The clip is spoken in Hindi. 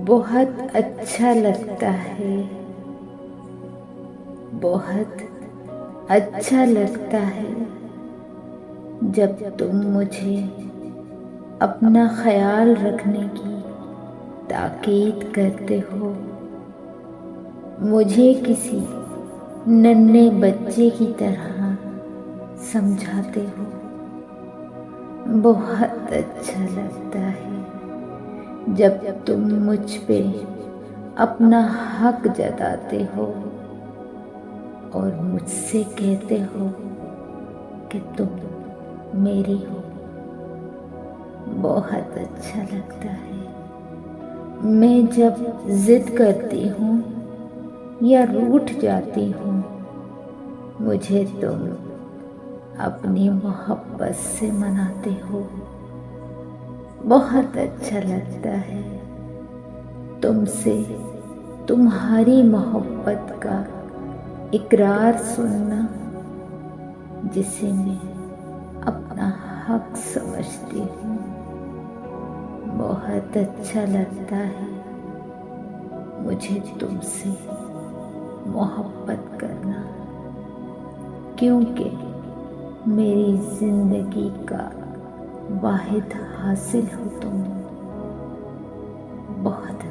बहुत अच्छा लगता है, बहुत अच्छा लगता है जब तुम मुझे अपना ख्याल रखने की ताकीद करते हो, मुझे किसी नन्हे बच्चे की तरह समझाते हो। बहुत अच्छा लगता है जब तुम मुझ पे अपना हक जताते हो और मुझसे कहते हो कि तुम मेरी हो। बहुत अच्छा लगता है मैं जब जिद करती हूँ या रूठ जाती हूँ, मुझे तुम अपनी मोहब्बत से मनाते हो। बहुत अच्छा लगता है तुमसे तुम्हारी मोहब्बत का इकरार सुनना, जिसे मैं अपना हक समझती हूँ। बहुत अच्छा लगता है मुझे तुमसे मोहब्बत करना, क्योंकि मेरी जिंदगी का वाहिद हासिल हो तुम। बहुत